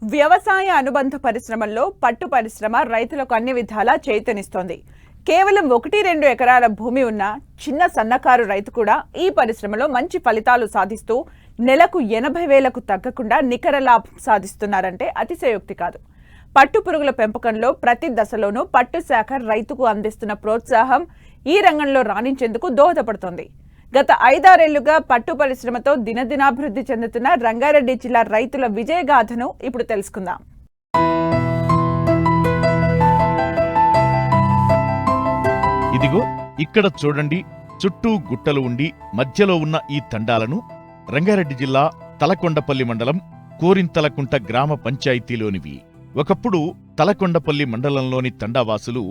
వ్యవసాయ అనుబంధ పరిశ్రమల్లో పట్టు పరిశ్రమ రైతులకు అన్ని విధాలా చేయూతనిస్తోంది. కేవలం 1-2 ఎకరాల భూమి ఉన్న చిన్న సన్నకారు రైతు కూడా ఈ పరిశ్రమలో మంచి ఫలితాలు సాధిస్తూ నెలకు 80,000కు తగ్గకుండా నికర లాభం సాధిస్తున్నారంటే అతిశయోక్తి కాదు. పట్టు పురుగుల పెంపకంలో ప్రతి దశలోనూ పట్టు శాఖ రైతుకు అందిస్తున్న ప్రోత్సాహం ఈ రంగంలో రాణించేందుకు దోహదపడుతోంది. గత 5-6 ఏళ్లుగా పట్టు పరిశ్రమతో దినదినాభివృద్ధి చెందుతున్న రంగారెడ్డి జిల్లా రైతుల విజయగాథను ఇప్పుడు తెలుసుకుందాం. ఇదిగో ఇక్కడ చూడండి, చుట్టూ గుట్టలు ఉండి మధ్యలో ఉన్న ఈ తండాలను రంగారెడ్డి జిల్లా తలకొండపల్లి మండలం కోరింతలకుంట గ్రామ పంచాయతీలోనివి. ఒకప్పుడు తలకొండపల్లి మండలంలోని తండావాసులు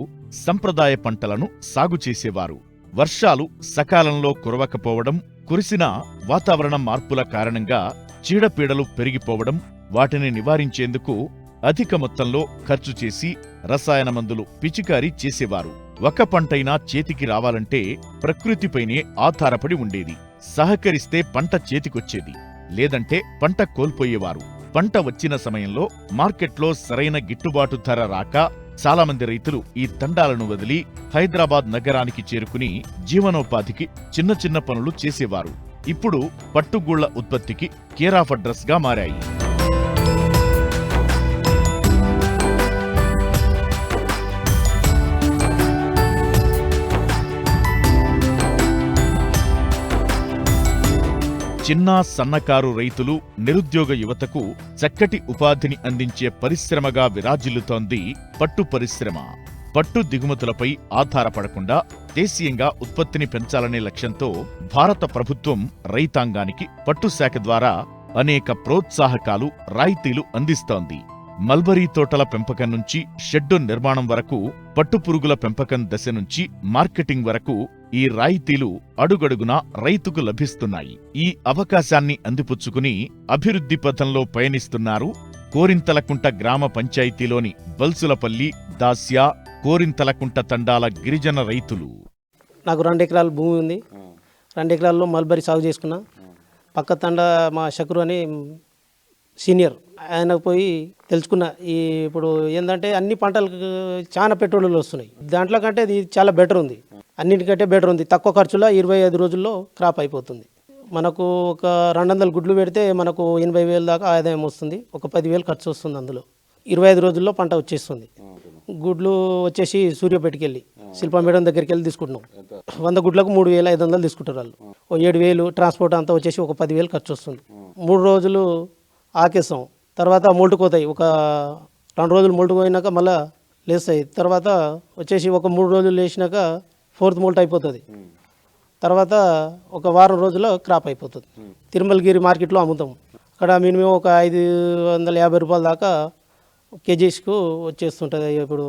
సంప్రదాయ పంటలను సాగు చేసేవారు. వర్షాలు సకాలంలో కురవకపోవడం, కురిసిన వాతావరణ మార్పుల కారణంగా చీడపీడలు పెరిగిపోవడం, వాటిని నివారించేందుకు అధిక మొత్తంలో ఖర్చు చేసి రసాయన మందులు పిచికారీ చేసేవారు. ఒక పంటైనా చేతికి రావాలంటే ప్రకృతిపైనే ఆధారపడి ఉండేది. సహకరిస్తే పంట చేతికొచ్చేది, లేదంటే పంట కోల్పోయేవారు. పంట వచ్చిన సమయంలో మార్కెట్లో సరైన గిట్టుబాటు ధర రాక చాలా మంది రైతులు ఈ తండాలను వదిలి హైదరాబాద్ నగరానికి చేరుకుని జీవనోపాధికి చిన్న చిన్న పనులు చేసేవారు. ఇప్పుడు పట్టుగూళ్ల ఉత్పత్తికి కేర్ ఆఫ్ అడ్రస్ గా మారాయి. చిన్న సన్నకారు రైతులు, నిరుద్యోగ యువతకు చక్కటి ఉపాధిని అందించే పరిశ్రమగా విరాజిల్లుతోంది పట్టు పరిశ్రమ. పట్టు దిగుమతులపై ఆధారపడకుండా దేశీయంగా ఉత్పత్తిని పెంచాలనే లక్ష్యంతో భారత ప్రభుత్వం రైతాంగానికి పట్టు శాఖ ద్వారా అనేక ప్రోత్సాహకాలు, రాయితీలు అందిస్తోంది. మల్బరీ తోటల పెంపకం నుంచి షెడ్డు నిర్మాణం వరకు, పట్టుపురుగుల పెంపకం దశ నుంచి మార్కెటింగ్ వరకు ఈ రాయితీలు అడుగడుగునా రైతుకు లభిస్తున్నాయి. ఈ అవకాశాన్ని అందిపుచ్చుకుని అభివృద్ధి పథంలో పయనిస్తున్నారు కోరింతలకుంట గ్రామ పంచాయతీలోని బల్సులపల్లి, దాస్యా, కోరింతలకుంట తండాల గిరిజన రైతులు. నాకు 2 ఎకరాల భూమి ఉంది. 2 ఎకరాల్లో మల్బరీ సాగు చేసుకున్నా. పక్క తండ మా షకురు అని సీనియర్, ఆయనకు పోయి తెలుసుకున్నా. ఇప్పుడు ఏంటంటే అన్ని పంటలకు చాలా పెట్రోలు వస్తున్నాయి. దాంట్లో కంటే ఇది చాలా బెటర్ ఉంది, అన్నిటికంటే బెటర్ ఉంది. తక్కువ ఖర్చులో 25 రోజుల్లో క్రాప్ అయిపోతుంది. మనకు ఒక 200 గుడ్లు పెడితే మనకు 80,000 దాకా ఆదాయం వస్తుంది. ఒక 10,000 ఖర్చు వస్తుంది. అందులో 25 రోజుల్లో పంట వచ్చేస్తుంది. గుడ్లు వచ్చేసి సూర్యాపేటకి వెళ్ళి శిల్పా మేడం దగ్గరికి వెళ్ళి తీసుకుంటున్నాం. 100 గుడ్లకు 3,500 తీసుకుంటారు వాళ్ళు. 7,000 ట్రాన్స్పోర్ట్ అంతా వచ్చేసి ఒక 10,000 ఖర్చు వస్తుంది. 3 రోజులు ఆకేస్తాం, తర్వాత మొల్టుకోతాయి. ఒక 2 రోజులు మొల్టుకోయినాక మళ్ళీ లేస్తాయి. తర్వాత వచ్చేసి ఒక 3 రోజులు లేచినాక 4th మోల్ట్ అయిపోతుంది. తర్వాత ఒక వారం రోజుల్లో క్రాప్ అయిపోతుంది. తిరుమలగిరి మార్కెట్లో అమ్ముతాం. అక్కడ మినిమం ఒక 550 రూపాయల దాకా కేజీస్కు వచ్చేస్తుంటుంది. ఇప్పుడు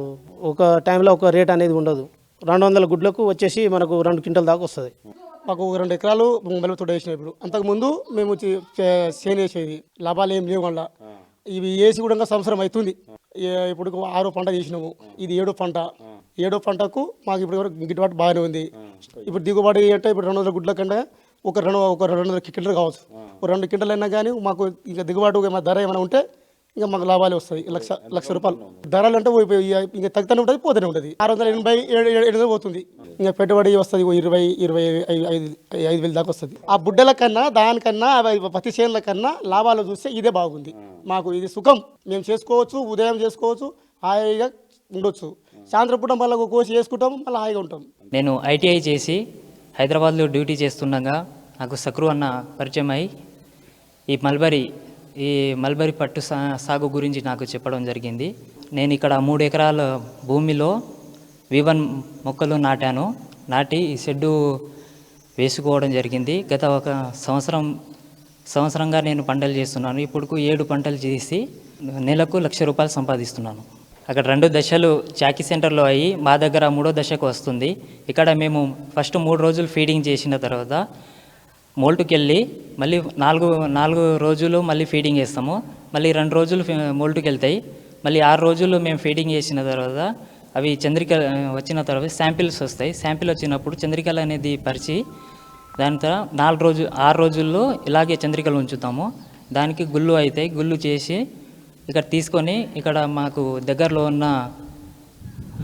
ఒక టైంలో ఒక రేట్ అనేది ఉండదు. 200 గుడ్లకు వచ్చేసి మనకు 2 క్వింటల్ దాకా వస్తుంది. మాకు 2 ఎకరాలు మెలవ తోట వేసినాం. ఇప్పుడు అంతకుముందు మేము చేను వేసేది, లాభాలు ఏం లేవు. వల్ల ఇవి వేసి కూడా సంవత్సరం అవుతుంది. ఇప్పుడు 6వ పంట చేసినాము. ఇది 7వ పంట. 7వ పంటకు మాకు ఇప్పుడు గిట్టుబాటు బాగానే ఉంది. ఇప్పుడు దిగుబడి అంటే ఇప్పుడు 200 గుడ్ల కంటే ఒక 200 క్వింటల్ కావచ్చు. 2 క్వింటల్ అయినా కానీ మాకు ఇంకా దిగుబాటు ధర ఏమైనా ఉంటే ఇంకా మాకు లాభాలే వస్తాయి. లక్ష రూపాయలు ధరలు అంటే ఇంకా తగ్గుతూనే ఉంటుంది, పోతూనే ఉంటుంది. 687 పోతుంది. ఇంకా పెట్టుబడి వస్తుంది 20-25,000 దాకా వస్తుంది. ఆ బుడ్డల కన్నా దానికన్నా పత్తి చేనుల కన్నా లాభాలు చూస్తే ఇదే బాగుంది. మాకు ఇది సుఖం. మేము చేసుకోవచ్చు, ఉదయం చేసుకోవచ్చు, హాయిగా ఉండొచ్చు. సాయంత్రం పూట మళ్ళీ కోసి చేసుకుంటాం, మళ్ళీ హాయిగా ఉంటాం. నేను ITI చేసి హైదరాబాద్లో డ్యూటీ చేస్తుండగా నాకు సక్రు అన్న పరిచయం అయి ఈ మల్బరీ పట్టు సాగు గురించి నాకు చెప్పడం జరిగింది. నేను ఇక్కడ 3 ఎకరాల భూమిలో V1 మొక్కలు నాటి ఈ షెడ్డు వేసుకోవడం జరిగింది. గత ఒక సంవత్సరంగా నేను పంటలు చేస్తున్నాను. ఇప్పుడు 7 పంటలు చేసి నెలకు 1,00,000 రూపాయలు సంపాదిస్తున్నాను. అక్కడ 2 దశలు చాకీ సెంటర్లో అయ్యి మా దగ్గర 3వ దశకు వస్తుంది. ఇక్కడ మేము ఫస్ట్ 3 రోజులు ఫీడింగ్ చేసిన తర్వాత మోల్టుకి వెళ్ళి మళ్ళీ 4 రోజులు మళ్ళీ ఫీడింగ్ చేస్తాము. మళ్ళీ 2 రోజులు మోల్టుకి వెళ్తాయి. మళ్ళీ 6 రోజులు మేము ఫీడింగ్ చేసిన తర్వాత అవి చంద్రిక వచ్చిన తర్వాత శాంపిల్స్ వస్తాయి. శాంపిల్ వచ్చినప్పుడు చంద్రికలు అనేది పరిచి దాని తర్వాత 6 రోజుల్లో ఇలాగే చంద్రికలు ఉంచుతాము. దానికి గుళ్ళు అవుతాయి. గుళ్ళు చేసి ఇక్కడ తీసుకొని ఇక్కడ మాకు దగ్గరలో ఉన్న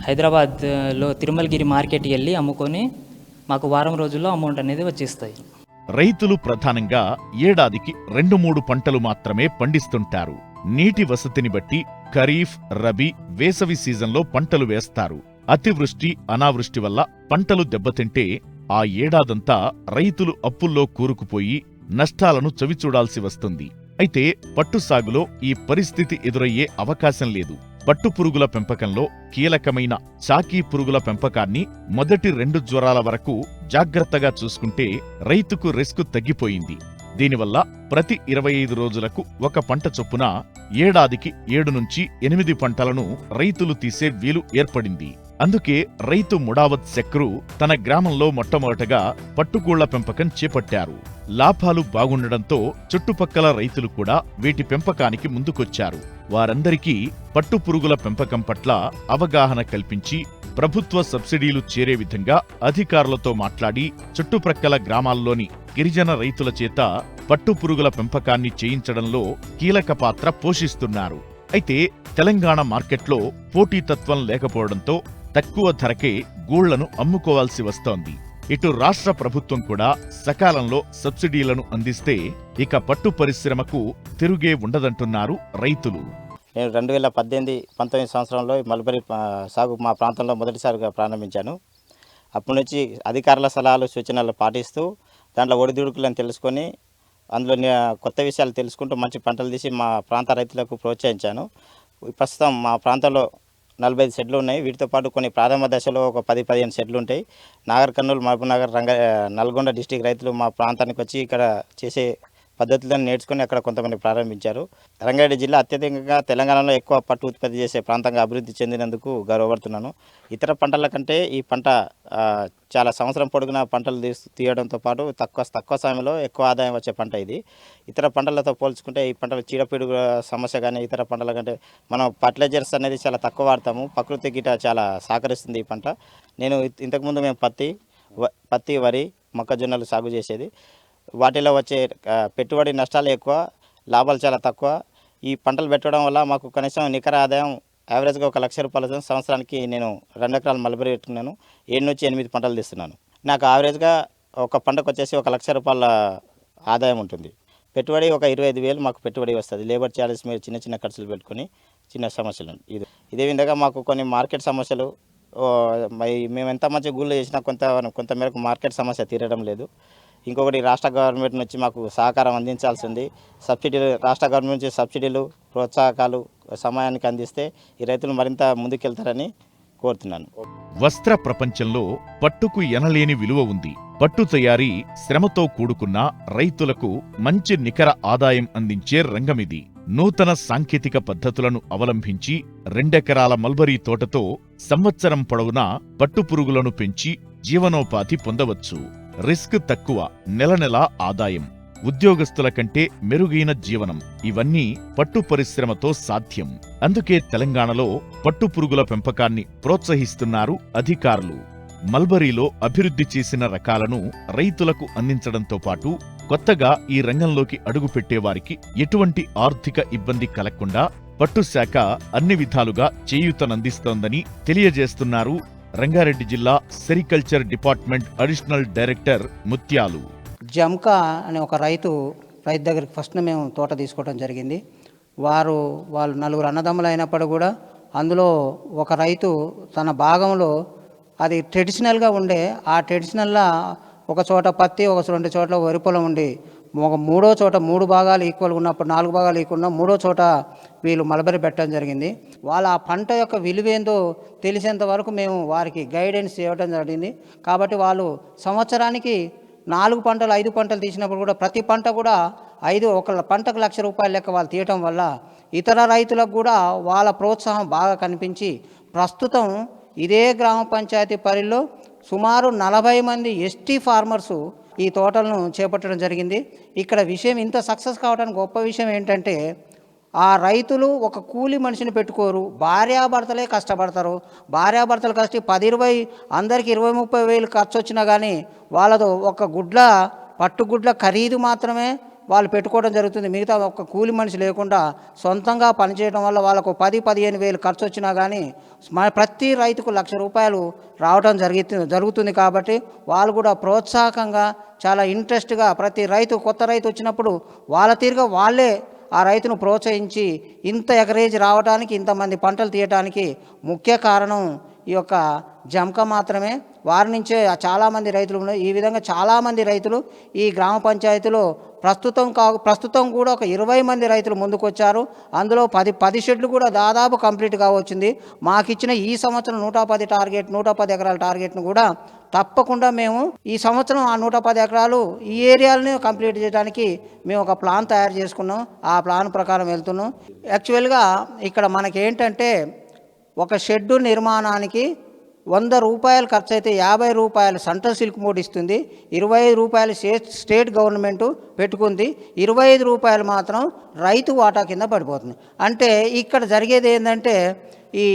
హైదరాబాద్లో తిరుమలగిరి మార్కెట్కి వెళ్ళి అమ్ముకొని మాకు వారం రోజుల్లో అమౌంట్ అనేది వచ్చేస్తాయి. రైతులు ప్రధానంగా ఏడాదికి 2-3 పంటలు మాత్రమే పండిస్తుంటారు. నీటి వసతిని బట్టి ఖరీఫ్, రబీ, వేసవి సీజన్లో పంటలు వేస్తారు. అతివృష్టి, అనావృష్టి వల్ల పంటలు దెబ్బతింటే ఆ ఏడాదంతా రైతులు అప్పుల్లో కూరుకుపోయి నష్టాలను చవిచూడాల్సి వస్తుంది. అయితే పట్టు సాగులో ఈ పరిస్థితి ఎదురయ్యే అవకాశం లేదు. పట్టు పురుగుల పెంపకంలో కీలకమైన చాకీ పురుగుల పెంపకాన్ని మొదటి 2 జ్వరాల వరకు జాగ్రత్తగా చూసుకుంటే రైతుకు రిస్క్ తగ్గిపోయింది. దీనివల్ల ప్రతి 25 రోజులకు ఒక పంట చొప్పున ఏడాదికి 7-8 పంటలను రైతులు తీసే వీలు ఏర్పడింది. అందుకే రైతు ముడావత్ శక్రు తన గ్రామంలో మొట్టమొదటగా పట్టుగూళ్ల పెంపకం చేపట్టారు. లాభాలు బాగుండడంతో చుట్టుపక్కల రైతులు కూడా వీటి పెంపకానికి ముందుకొచ్చారు. వారందరికీ పట్టుపురుగుల పెంపకం పట్ల అవగాహన కల్పించి ప్రభుత్వ సబ్సిడీలు చేరే విధంగా అధికారులతో మాట్లాడి చుట్టుప్రక్కల గ్రామాల్లోని గిరిజన రైతుల చేత పట్టుపురుగుల పెంపకాన్ని చేయించడంలో కీలక పాత్ర పోషిస్తున్నారు. అయితే తెలంగాణ మార్కెట్లో పోటీతత్వం లేకపోవడంతో తక్కువ ధరకే గూళ్లను అమ్ముకోవాల్సి వస్తోంది. ఇటు రాష్ట్ర ప్రభుత్వం కూడా సకాలంలో సబ్సిడీలను అందిస్తే ఇక పట్టు పరిశ్రమకు తిరుగే ఉండదంటున్నారు రైతులు. నేను 2018-19 సంవత్సరంలో మల్బరీ సాగు మా ప్రాంతంలో మొదటిసారిగా ప్రారంభించాను. అప్పటి నుంచి అధికారుల సలహాలు సూచనలు పాటిస్తూ దాంట్లో ఒడిదుడుకులను తెలుసుకొని అందులో కొత్త విషయాలు తెలుసుకుంటూ మంచి పంటలు తీసి మా ప్రాంత రైతులకు ప్రోత్సహించాను. ప్రస్తుతం మా ప్రాంతంలో 45 షెడ్లు ఉన్నాయి. వీటితో పాటు కొన్ని ప్రారంభ దశలో ఒక 10-15 షెడ్లు ఉంటాయి. నాగర్ కర్నూలు, మహబూబ్ నగర్, నల్గొండ డిస్టిక్ రైతులు మా ప్రాంతానికి వచ్చి ఇక్కడ చేసే పద్ధతులను నేర్చుకుని అక్కడ కొంతమంది ప్రారంభించారు. రంగారెడ్డి జిల్లా అత్యధికంగా తెలంగాణలో ఎక్కువ పట్టు ఉత్పత్తి చేసే ప్రాంతంగా అభివృద్ధి చెందినందుకు గర్వపడుతున్నాను. ఇతర పంటల కంటే ఈ పంట చాలా సంవత్సరం పొడుగునా పంటలు తీయడంతో పాటు తక్కువ సమయంలో ఎక్కువ ఆదాయం వచ్చే పంట ఇది. ఇతర పంటలతో పోల్చుకుంటే ఈ పంటలో చీడపీడుగు సమస్య కానీ ఇతర పంటల కంటే మనం ఫర్టిలైజర్స్ అనేది చాలా తక్కువ వాడతాము. ప్రకృతి గిట చాలా సహకరిస్తుంది ఈ పంట. నేను ఇంతకుముందు మేము పత్తి, వరి, మొక్కజొన్నలు సాగు చేసేది. వాటిలో వచ్చే పెట్టుబడి నష్టాలు ఎక్కువ, లాభాలు చాలా తక్కువ. ఈ పంటలు పెట్టడం వల్ల మాకు కనీసం నికర ఆదాయం యావరేజ్గా 1 లక్ష రూపాయల సంవత్సరానికి నేను 2 ఎకరాలు మల్బరీ పెట్టుకున్నాను. 7-8 పంటలు తీస్తున్నాను. నాకు యావరేజ్గా ఒక పంటకు వచ్చేసి 1 లక్ష రూపాయల ఆదాయం ఉంటుంది. పెట్టుబడి ఒక 25,000 మాకు పెట్టుబడి వస్తుంది. లేబర్ ఛార్జెస్ మీరు చిన్న ఖర్చులు పెట్టుకుని చిన్న సమస్యలు. ఇదే విధంగా మాకు కొన్ని మార్కెట్ సమస్యలు, మేము ఎంత మంచి గూళ్ళు చేసినా కొంత మేరకు మార్కెట్ సమస్య తీరడం లేదు. ఇంకొకటి రాష్ట్ర గవర్నమెంట్ నుంచి మాకు సహకారం అందించాల్సి ఉంది. సబ్సిడీలు, రాష్ట్ర గవర్నమెంట్ నుంచి సబ్సిడీలు, ప్రోత్సాహకాలు సమయానికి అందిస్తే ఈ రైతులు మరింత ముందుకెళ్తారని కోరుతున్నాను. వస్త్ర ప్రపంచంలో పట్టుకు ఎనలేని విలువ ఉంది. పట్టు తయారీ శ్రమతో కూడుకున్న రైతులకు మంచి నికర ఆదాయం అందించే రంగమిది. నూతన సాంకేతిక పద్ధతులను అవలంబించి 2 ఎకరాల మల్బరీ తోటతో సంవత్సరం పొడవునా పట్టుపురుగులను పెంచి జీవనోపాధి పొందవచ్చు. రిస్క్ తక్కువ, నెల ఆదాయం, ఉద్యోగస్తుల కంటే మెరుగైన జీవనం, ఇవన్నీ పట్టు పరిశ్రమతో సాధ్యం. అందుకే తెలంగాణలో పట్టుపురుగుల పెంపకాన్ని ప్రోత్సహిస్తున్నారు అధికారులు. మల్బరీలో అభివృద్ధి చేసిన రకాలను రైతులకు అందించడంతో పాటు కొత్తగా ఈ రంగంలోకి అడుగుపెట్టేవారికి ఎటువంటి ఆర్థిక ఇబ్బంది కలగకుండా పట్టుశాఖ అన్ని విధాలుగా చేయూతనందిస్తోందని తెలియజేస్తున్నారు రంగారెడ్డి జిల్లా సెరికల్చర్ డిపార్ట్మెంట్ అడిషనల్ డైరెక్టర్ ముత్యాలు. జమ్కా అనే ఒక రైతు దగ్గరికి ఫస్ట్ మేము తోట తీసుకోవడం జరిగింది. వాళ్ళు 4 అన్నదమ్ములు అయినప్పుడు కూడా అందులో ఒక రైతు తన భాగంలో అది ట్రెడిషనల్గా ఉండే, ఆ ట్రెడిషనల్లా ఒక చోట పత్తి, ఒక 2 చోట్ల వరి పొలం ఉండి, ఒక 3వ చోట 3 భాగాలు ఈక్వల్గా ఉన్నప్పుడు 4 భాగాలు ఈక్వల్ 3వ చోట వీళ్ళు మల్బరీ పెట్టడం జరిగింది. వాళ్ళ ఆ పంట యొక్క విలువేందో తెలిసేంత వరకు మేము వారికి గైడెన్స్ చేయడం జరిగింది. కాబట్టి వాళ్ళు సంవత్సరానికి 4 పంటలు 5 పంటలు తీసినప్పుడు కూడా ప్రతి పంట కూడా ఒక పంటకు 1 లక్ష రూపాయల లెక్క వాళ్ళు తీయటం వల్ల ఇతర రైతులకు కూడా వాళ్ళ ప్రోత్సాహం బాగా కనిపించి ప్రస్తుతం ఇదే గ్రామ పంచాయతీ పరిధిలో సుమారు 40 మంది ఎస్టీ ఫార్మర్సు ఈ తోటలను చేపట్టడం జరిగింది. ఇక్కడ విషయం ఇంత సక్సెస్ కావడానికి గొప్ప విషయం ఏంటంటే ఆ రైతులు ఒక కూలి మనిషిని పెట్టుకోరు, భార్యాభర్తలే కష్టపడతారు. భార్యాభర్తలు కష్ట 10-20 అందరికి 20-30 వేలు ఖర్చు వచ్చినా కానీ వాళ్ళతో ఒక పట్టుగుడ్ల ఖరీదు మాత్రమే వాళ్ళు పెట్టుకోవడం జరుగుతుంది. మిగతా ఒక్క కూలి మనిషి లేకుండా సొంతంగా పనిచేయడం వల్ల వాళ్ళకు 10-15 వేలు ఖర్చు వచ్చినా కానీ ప్రతి రైతుకు ₹1,00,000 రావడం జరుగుతుంది. కాబట్టి వాళ్ళు కూడా ప్రోత్సాహకంగా చాలా ఇంట్రెస్ట్గా ప్రతి రైతు కొత్త రైతు వచ్చినప్పుడు వాళ్ళ తీరుగా వాళ్ళే ఆ రైతును ప్రోత్సహించి ఇంత ఎకరేజ్ రావడానికి, ఇంతమంది పంటలు తీయటానికి ముఖ్య కారణం ఈ యొక్క జంక మాత్రమే. వారి నుంచే చాలామంది రైతులు ఉన్నారు. ఈ విధంగా చాలామంది రైతులు ఈ గ్రామ పంచాయతీలో ప్రస్తుతం కూడా ఒక 20 మంది రైతులు ముందుకు వచ్చారు. అందులో 10 షెడ్లు కూడా దాదాపు కంప్లీట్ కావచ్చింది. మాకిచ్చిన ఈ సంవత్సరం 110 ఎకరాల టార్గెట్ను కూడా తప్పకుండా మేము ఈ సంవత్సరం ఆ 110 ఎకరాలు ఈ ఏరియాలని కంప్లీట్ చేయడానికి మేము ఒక ప్లాన్ తయారు చేసుకున్నాం. ఆ ప్లాన్ ప్రకారం వెళ్తున్నాం. యాక్చువల్గా ఇక్కడ మనకేంటంటే ఒక షెడ్డు నిర్మాణానికి ₹100 ఖర్చు అయితే ₹50 సెంట్రల్ సిల్క్ బోర్డ్ ఇస్తుంది, ₹25 స్టేట్ గవర్నమెంట్ పెట్టుకుంది, ₹25 మాత్రం రైతు వాటా కింద పడిపోతుంది. అంటే ఇక్కడ జరిగేది ఏంటంటే ఈ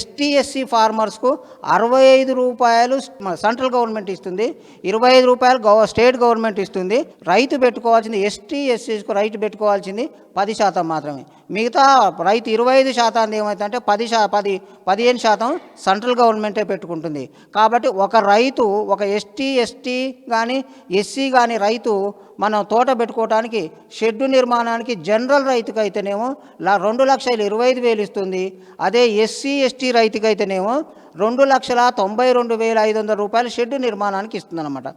ST/SC ఫార్మర్స్కు ₹65 సెంట్రల్ గవర్నమెంట్ ఇస్తుంది, ₹25 స్టేట్ గవర్నమెంట్ ఇస్తుంది. రైతు పెట్టుకోవాల్సింది ST/SCకు రైతు పెట్టుకోవాల్సింది 10% మాత్రమే. మిగతా రైతు 25% ఏమవుతుందంటే 15% సెంట్రల్ గవర్నమెంటే పెట్టుకుంటుంది. కాబట్టి ఒక రైతు ఒక ST కానీ SC కానీ రైతు మనం తోట పెట్టుకోవడానికి షెడ్డు నిర్మాణానికి జనరల్ రైతుకు అయితేనేమో 2,25,000 ఇస్తుంది. అదే SC/ST రైతుకు అయితేనేమో ₹2,92,500 షెడ్డు నిర్మాణానికి ఇస్తుందన్నమాట.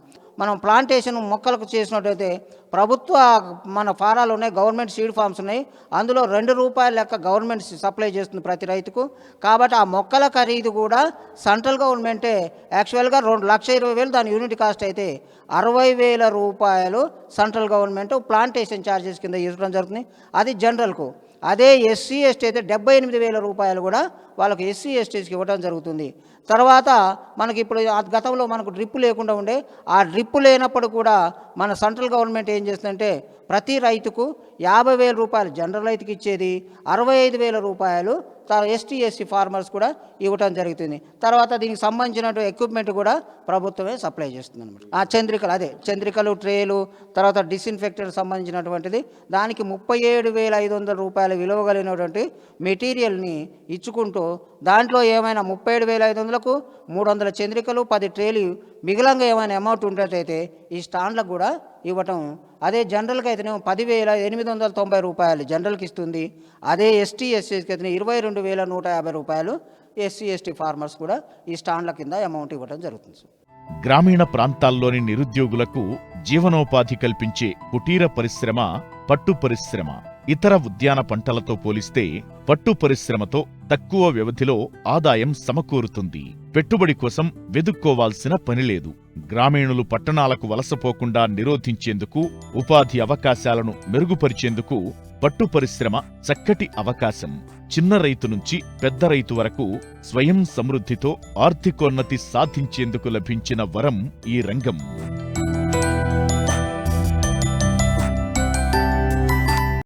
మనం ప్లాంటేషన్ మొక్కలకు చేసినట్టయితే ప్రభుత్వ మన ఫారాలు ఉన్నాయి, గవర్నమెంట్ సీడ్ ఫార్మ్స్ ఉన్నాయి. అందులో ₹2 లెక్క గవర్నమెంట్ సప్లై చేస్తుంది ప్రతి రైతుకు. కాబట్టి ఆ మొక్కల ఖరీదు కూడా సెంట్రల్ గవర్నమెంటే. యాక్చువల్గా 2,20,000 దాని యూనిట్ కాస్ట్ అయితే ₹60,000 సెంట్రల్ గవర్నమెంట్ ప్లాంటేషన్ ఛార్జెస్ కింద ఇవ్వడం జరుగుతుంది. అది జనరల్కు. అదే SC/ST అయితే ₹78,000 కూడా వాళ్ళకు SC/STకి ఇవ్వడం జరుగుతుంది. తర్వాత మనకి ఇప్పుడు గతంలో మనకు డ్రిప్ లేకుండా ఉండే, ఆ డ్రిప్ లేనప్పుడు కూడా మన సెంట్రల్ గవర్నమెంట్ ఏం చేస్తుందంటే ప్రతి రైతుకు ₹50,000 జనరల్ రైతుకి ఇచ్చేది, ₹65,000 ST/SC ఫార్మర్స్ కూడా ఇవ్వటం జరుగుతుంది. తర్వాత దీనికి సంబంధించిన ఎక్విప్మెంట్ కూడా ప్రభుత్వమే సప్లై చేస్తుంది అనమాట. ఆ చంద్రికలు ట్రేలు, తర్వాత డిస్ఇన్ఫెక్టెంట్ సంబంధించినటువంటిది దానికి ₹37,500 విలువ కలిగినటువంటి మెటీరియల్ని ఇచ్చుకుంటూ దాంట్లో ఏమైనా 37,500కు 300 చంద్రికలు 10 ట్రేలు మిగిలంగా ఏమైనా అమౌంట్ ఉండేటైతే ఈ స్టాండ్లకు కూడా ఇవ్వటం. అదే జనరల్కి అయితేనే ₹10,890 జనరల్కి ఇస్తుంది. అదే ST/SCకి అయితే ₹22,150 SC/ST ఫార్మర్స్ కూడా ఈ స్టాండ్ల కింద అమౌంట్ ఇవ్వడం జరుగుతుంది. గ్రామీణ ప్రాంతాల్లోని నిరుద్యోగులకు జీవనోపాధి కల్పించే కుటీర పరిశ్రమ పట్టు పరిశ్రమ. ఇతర ఉద్యాన పంటలతో పోలిస్తే పట్టు పరిశ్రమతో తక్కువ వ్యవధిలో ఆదాయం సమకూరుతుంది. పెట్టుబడి కోసం వెదుక్కోవాల్సిన పనిలేదు. గ్రామీణులు పట్టణాలకు వలసపోకుండా నిరోధించేందుకు, ఉపాధి అవకాశాలను మెరుగుపరిచేందుకు పట్టు పరిశ్రమ చక్కటి అవకాశం. చిన్న రైతు నుంచి పెద్ద రైతు వరకు స్వయం సమృద్ధితో ఆర్థికోన్నతి సాధించేందుకు లభించిన వరం ఈ రంగం.